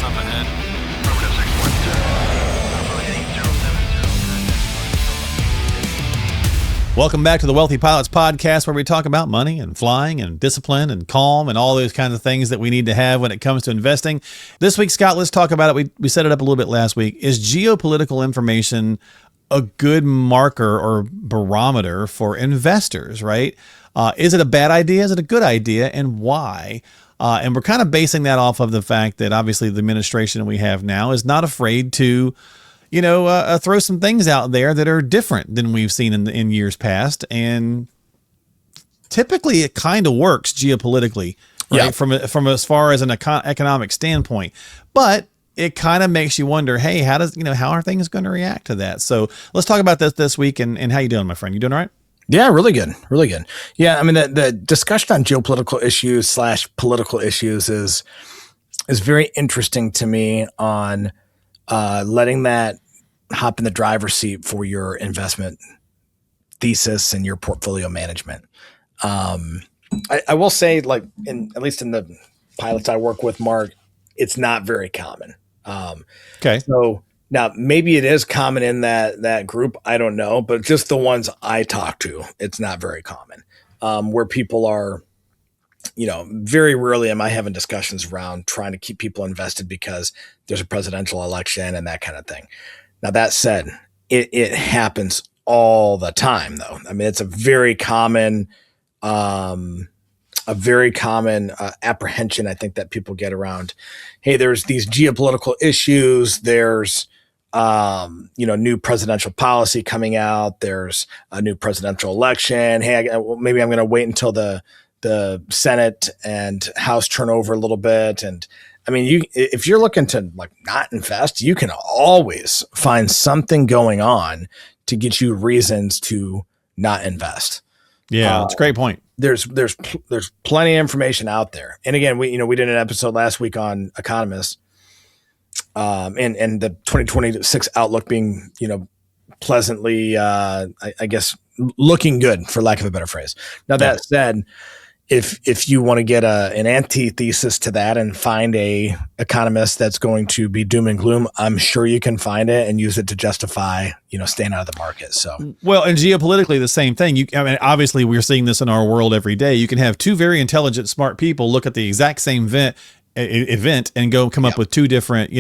up ahead. Affirmative 612. Welcome back to the Wealthy Pilots Podcast, where we talk about money and flying and discipline and calm and all those kinds of things that we need to have when it comes to investing. This week, Scott, let's talk about it. We set it up a little bit last week. Is geopolitical information a good marker or barometer for investors, right? Is it a bad idea? Is it a good idea? And why? And we're kind of basing that off of the fact that obviously the administration we have now is not afraid to, throw some things out there that are different than we've seen in years past. And typically it kind of works geopolitically, right? Yeah. From as far as an economic standpoint, but it kind of makes you wonder, hey, how are things going to react to that? So let's talk about this week and how you doing, my friend? You doing all right? Yeah, really good. Really good. Yeah. I mean, the discussion on geopolitical issues / political issues is very interesting to me on letting that hop in the driver's seat for your investment thesis and your portfolio management. I will say, like, at least in the pilots I work with, Mark, it's not very common. Okay. So now maybe it is common in that group. I don't know, but just the ones I talk to, it's not very common. Where people are, very rarely am I having discussions around trying to keep people invested because there's a presidential election and that kind of thing. Now, that said, it happens all the time, though. I mean, it's a very common apprehension, I think, that people get around, hey, there's these geopolitical issues. There's, new presidential policy coming out. There's a new presidential election. Hey, maybe I'm going to wait until the Senate and House turn over a little bit. And I mean, if you're looking to not invest, you can always find something going on to get you reasons to not invest. Yeah, that's a great point. There's plenty of information out there. And again, we did an episode last week on economists, and the 2026 outlook being, pleasantly, I guess, looking good, for lack of a better phrase. Now, that said, if you want to get an antithesis to that and find a economist that's going to be doom and gloom, I'm sure you can find it and use it to justify, staying out of the market. So, well, and geopolitically, the same thing. Obviously, we're seeing this in our world every day. You can have two very intelligent, smart people look at the exact same event and come up with two different,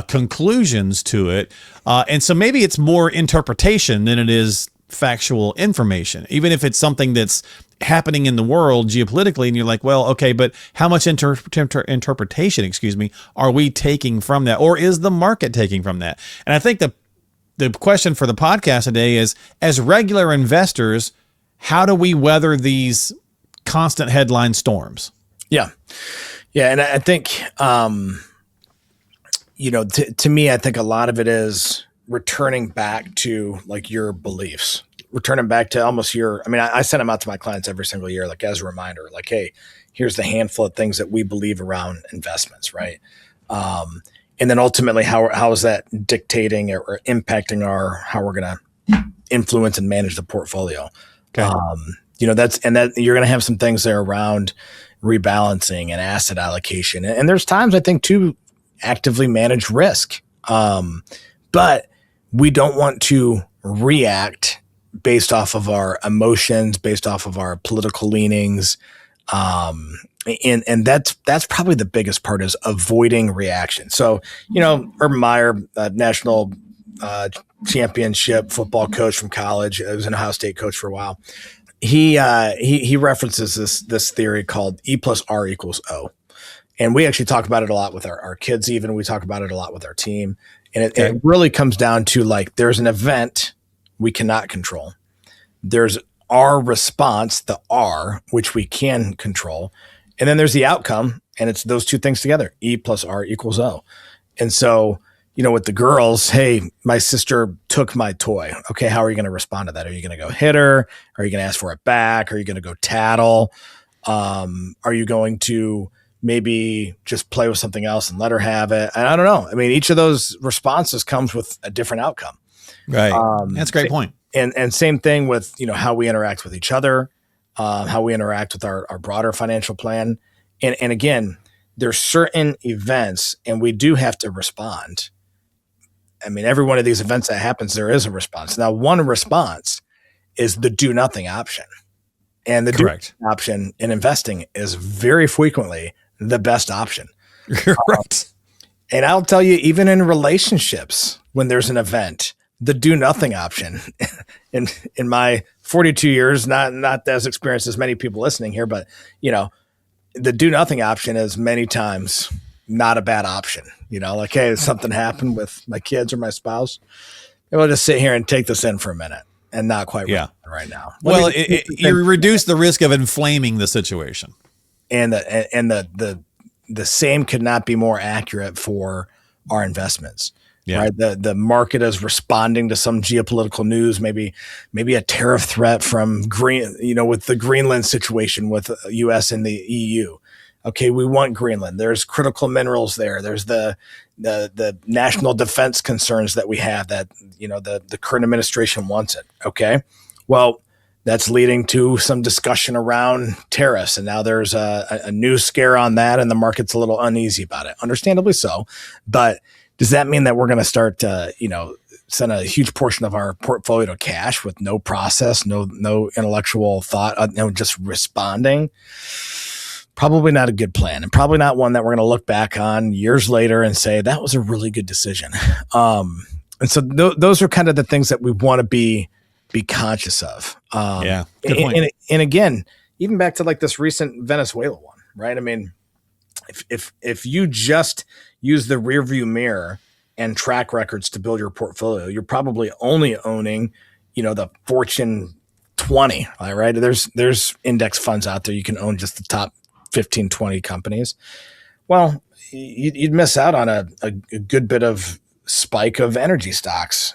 conclusions to it. And so maybe it's more interpretation than it is factual information, even if it's something that's happening in the world geopolitically, and you're like, well, okay, but how much interpretation, are we taking from that, or is the market taking from that? And I think the question for the podcast today is, as regular investors, how do we weather these constant headline storms? Yeah. And I think, to me, I think a lot of it is returning back to your beliefs. Returning back to almost I send them out to my clients every single year, as a reminder, hey, here's the handful of things that we believe around investments, right? And then ultimately, how is that dictating or impacting how we're going to influence and manage the portfolio? Okay. That you're going to have some things there around rebalancing and asset allocation. And there's times, I think, to actively manage risk. But we don't want to react based off of our emotions, based off of our political leanings. And that's probably the biggest part, is avoiding reaction. So, Urban Meyer, national championship football coach from college, was an Ohio State coach for a while. He references this theory called E plus R equals O. And we actually talk about it a lot with our kids, even. We talk about it a lot with our team. And it really comes down to, there's an event we cannot control. There's our response, the R, which we can control. And then there's the outcome, and it's those two things together, E plus R equals O. And so, with the girls, hey, my sister took my toy. Okay, how are you going to respond to that? Are you going to go hit her? Are you going to ask for it back? Are you going to go tattle? Are you going to maybe just play with something else and let her have it? And I don't know. I mean, each of those responses comes with a different outcome. Right. That's a great point. And same thing with, how we interact with each other, how we interact with our broader financial plan. And again, there's certain events, and we do have to respond. I mean, every one of these events that happens, there is a response. Now, one response is the do nothing option. And the do Correct. nothing option in investing is very frequently the best option. Right. And I'll tell you, even in relationships, when there's an event, the do nothing option in my 42 years, not as experienced as many people listening here, but the do nothing option is many times not a bad option. Like, hey, something happened with my kids or my spouse, and we'll just sit here and take this in for a minute and not quite right now. Well, you reduce the risk of inflaming the situation. And the same could not be more accurate for our investments. Yeah. Right. The market is responding to some geopolitical news, maybe a tariff threat from with the Greenland situation with the US and the EU. Okay, we want Greenland. There's critical minerals there. There's the national defense concerns that we have that, the current administration wants it. Okay. Well, that's leading to some discussion around tariffs. And now there's a new scare on that, and the market's a little uneasy about it. Understandably so. But does that mean that we're going to start send a huge portion of our portfolio to cash with no process, no intellectual thought, just responding? Probably not a good plan, and probably not one that we're going to look back on years later and say that was a really good decision. And so those are kind of the things that we want to be conscious of. Good point. And again, even back to like this recent Venezuela one, right? I mean, if you just use the rearview mirror and track records to build your portfolio, you're probably only owning, the Fortune 20, right? There's index funds out there. You can own just the top 15, 20 companies. Well, you'd miss out on a good bit of spike of energy stocks,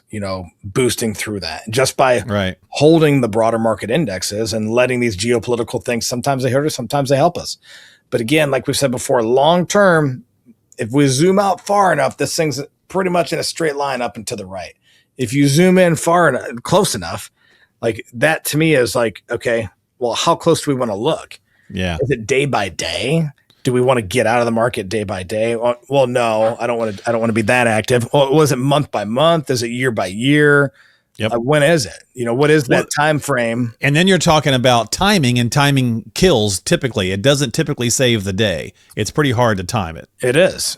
boosting through that just by holding the broader market indexes and letting these geopolitical things, sometimes they hurt us, sometimes they help us. But again, like we've said before, long term, if we zoom out far enough, this thing's pretty much in a straight line up and to the right. If you zoom in close enough, like that to me is like, okay, well, how close do we want to look? Yeah. Is it day by day? Do we want to get out of the market day by day? Well, no, I don't want to be that active. Well, was it month by month? Is it year by year? Yep. When is it? What is that time frame? And then you're talking about timing, and timing kills typically. It doesn't typically save the day. It's pretty hard to time it. It is.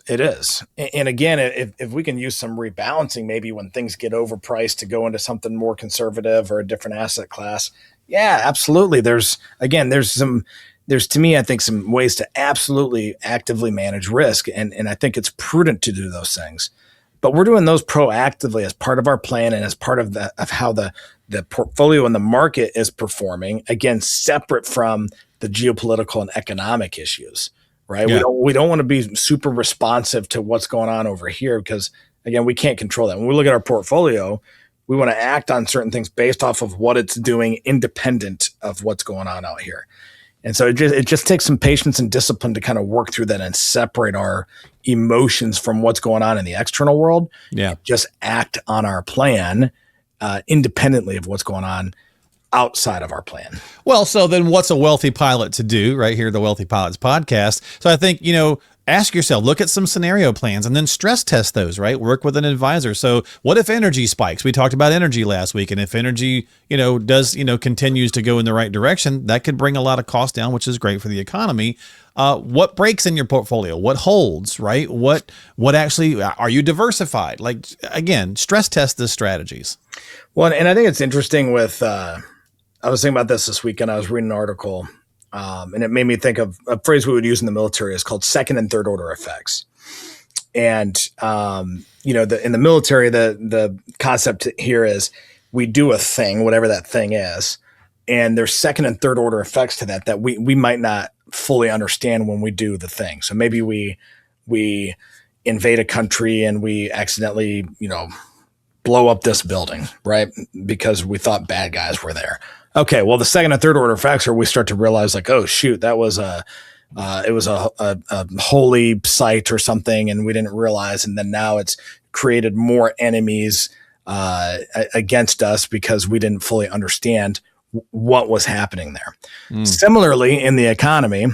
And again, if we can use some rebalancing, maybe when things get overpriced to go into something more conservative or a different asset class. Yeah, absolutely. There's to me, I think some ways to absolutely actively manage risk. And I think it's prudent to do those things. But we're doing those proactively as part of our plan and as part of how the portfolio and the market is performing, again, separate from the geopolitical and economic issues, right? Yeah. We don't want to be super responsive to what's going on over here because, again, we can't control that. When we look at our portfolio, we want to act on certain things based off of what it's doing independent of what's going on out here. And so it just takes some patience and discipline to kind of work through that and separate our emotions from what's going on in the external world. Yeah. Just act on our plan independently of what's going on outside of our plan. Well, so then what's a wealthy pilot to do right here, the Wealthy Pilots podcast? So I think, ask yourself, look at some scenario plans and then stress test those, right? Work with an advisor. So what if energy spikes? We talked about energy last week. And if energy, continues to go in the right direction, that could bring a lot of costs down, which is great for the economy. What breaks in your portfolio? What holds, right? What actually, are you diversified? Like, again, stress test the strategies. Well, and I think it's interesting with, I was thinking about this weekend. I was reading an article, and it made me think of a phrase we would use in the military is called second and third order effects. And, in the military, the concept here is we do a thing, whatever that thing is, and there's second and third order effects to that we might not fully understand when we do the thing. So maybe we invade a country and we accidentally, blow up this building, right? Because we thought bad guys were there. Okay, well, the second and third order effects are we start to realize like, oh shoot, that was a holy site or something, and we didn't realize, and then now it's created more enemies against us because we didn't fully understand what was happening there. Similarly, in the economy,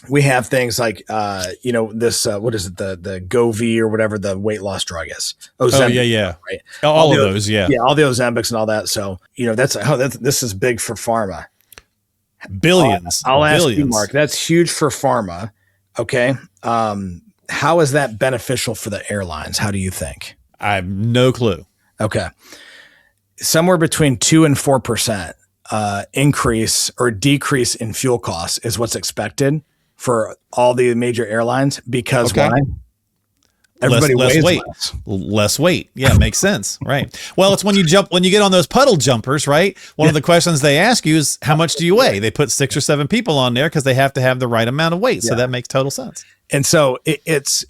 we have things like, this, what is it? The Govi or whatever the weight loss drug is. Oh, yeah, Ozempic, yeah. right. All of the, those, yeah. Yeah. All the Ozempics and all that. So, this is big for pharma. Billions. I'll ask you, Billions. Mark, that's huge for pharma. Okay. How is that beneficial for the airlines? How do you think? I have no clue. Okay. Somewhere between 2 and 4% increase or decrease in fuel costs is what's expected for all the major airlines, because Okay. why? Everybody less weighs weight. Less weight. Yeah, makes sense. Right. Well, it's when you get on those puddle jumpers, right? One of the questions they ask you is, how much do you weigh? They put 6 or 7 people on there because they have to have the right amount of weight. So that makes total sense. And so it's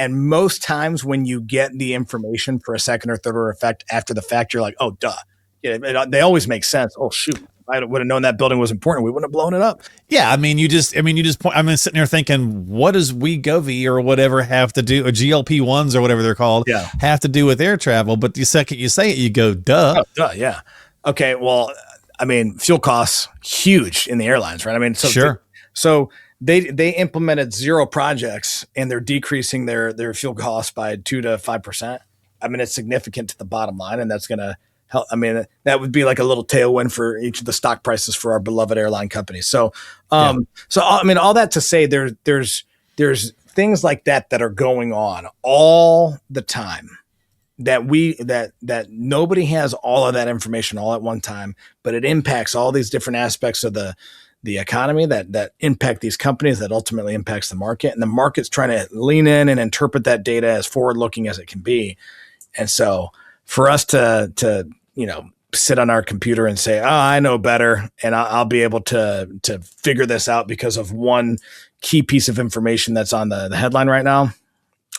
most times when you get the information for a second or third order effect after the fact, you're like, oh, duh. Yeah, they always make sense. Oh, shoot. I would have known that building was important. We wouldn't have blown it up. Yeah, I mean, you just point. I'm sitting there thinking, what does Wegovy or whatever have to do, or GLP-1s or whatever they're called, have to do with air travel? But the second you say it, you go, duh. Oh, duh, yeah. Okay, well, I mean, fuel costs huge in the airlines, right? I mean, sure. They implemented 0 projects and they're decreasing their fuel costs by 2 to 5%. I mean, it's significant to the bottom line, and that's going to help. I mean, that would be like a little tailwind for each of the stock prices for our beloved airline companies. So, I mean, all that to say, there's things like that are going on all the time that nobody has all of that information all at one time, but it impacts all these different aspects of the economy that impact these companies, that ultimately impacts the market, and the market's trying to lean in and interpret that data as forward looking as it can be. And so for us to sit on our computer and say, oh, I know better, and I'll be able to figure this out because of one key piece of information that's on the headline right now,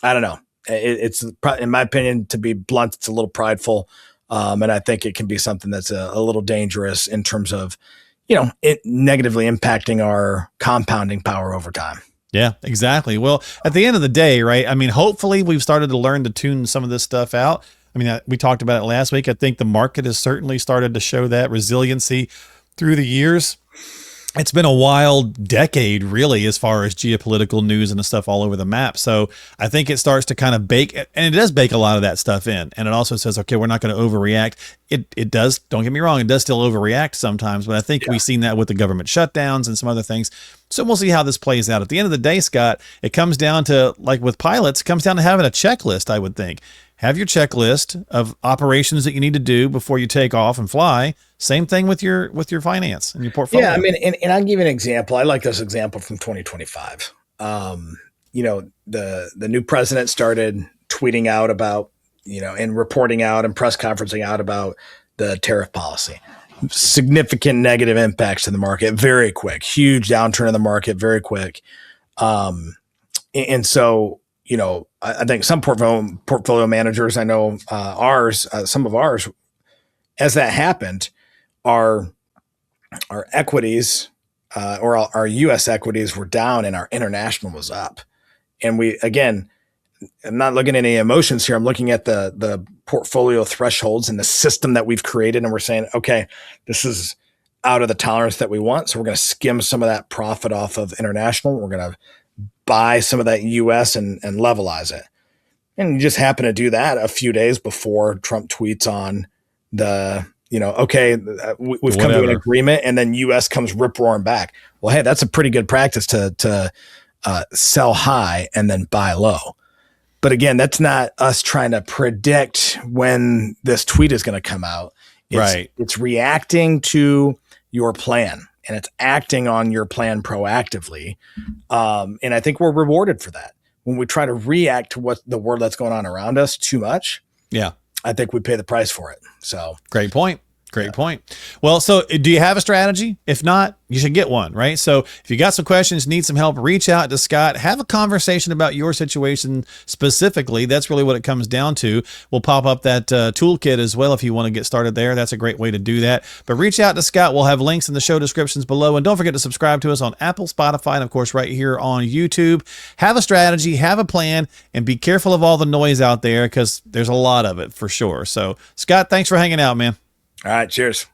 I don't know. It's, in my opinion, to be blunt, it's a little prideful. And I think it can be something that's a little dangerous in terms of, it negatively impacting our compounding power over time. Yeah, exactly. Well, at the end of the day, right? I mean, hopefully we've started to learn to tune some of this stuff out. I mean, we talked about it last week. I think the market has certainly started to show that resiliency through the years. It's been a wild decade, really, as far as geopolitical news and the stuff all over the map. So I think it starts to kind of bake, and it does bake a lot of that stuff in. And it also says, okay, we're not going to overreact. It does, don't get me wrong, it does still overreact sometimes, but I think we've seen that with the government shutdowns and some other things. So we'll see how this plays out. At the end of the day, Scott, it comes down to, like with pilots, it comes down to having a checklist, I would think. Have your checklist of operations that you need to do before you take off and fly. Same thing with your finance and your portfolio. Yeah, I mean, and I'll give you an example. I like this example from 2025. The new president started tweeting out about, and reporting out and press conferencing out about the tariff policy. Significant negative impacts to the market very quick. Huge downturn in the market very quick. And so, I think some portfolio managers, I know some of ours, as that happened, our equities or our U.S. equities were down and our international was up. And I'm not looking at any emotions here. I'm looking at the portfolio thresholds and the system that we've created. And we're saying, okay, this is out of the tolerance that we want. So we're going to skim some of that profit off of international. We're going to buy some of that US and levelize it. And you just happen to do that a few days before Trump tweets on we've come to an agreement, and then US comes rip roaring back. Well, hey, that's a pretty good practice to sell high and then buy low. But again, that's not us trying to predict when this tweet is going to come out. It's reacting to your plan, and it's acting on your plan proactively. And I think we're rewarded for that. When we try to react to what the world that's going on around us too much, I think we pay the price for it. So great point. Great point. Well, so do you have a strategy? If not, you should get one, right? So if you got some questions, need some help, reach out to Scott, have a conversation about your situation specifically. That's really what it comes down to. We'll pop up that toolkit as well if you want to get started there. That's a great way to do that. But reach out to Scott. We'll have links in the show descriptions below. And don't forget to subscribe to us on Apple, Spotify, and of course right here on YouTube. Have a strategy, have a plan, and be careful of all the noise out there because there's a lot of it for sure. So Scott, thanks for hanging out, man. All right. Cheers.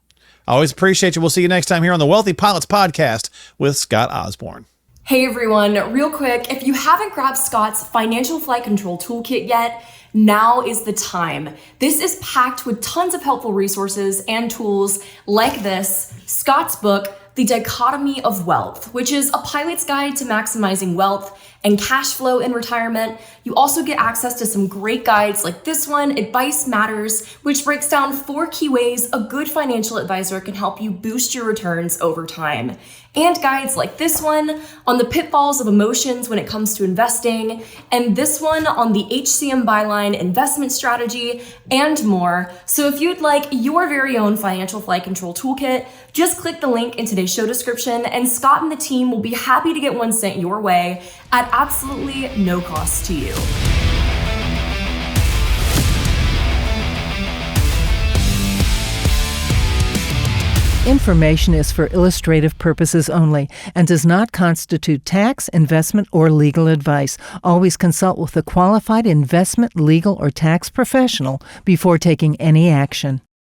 I always appreciate you. We'll see you next time here on the Wealthy Pilots Podcast with Scott Osborn. Hey everyone, real quick, if you haven't grabbed Scott's Financial Flight Control Toolkit yet, now is the time. This is packed with tons of helpful resources and tools like this, Scott's book, The Dichotomy of Wealth, which is a pilot's guide to maximizing wealth and cash flow in retirement. You also get access to some great guides like this one, Advice Matters, which breaks down 4 key ways a good financial advisor can help you boost your returns over time. And guides like this one on the pitfalls of emotions when it comes to investing, and this one on the HCM byline investment strategy, and more. So if you'd like your very own Financial Flight Control Toolkit, just click the link in today's show description, and Scott and the team will be happy to get one sent your way at absolutely no cost to you. Information is for illustrative purposes only and does not constitute tax, investment, or legal advice. Always consult with a qualified investment, legal, or tax professional before taking any action.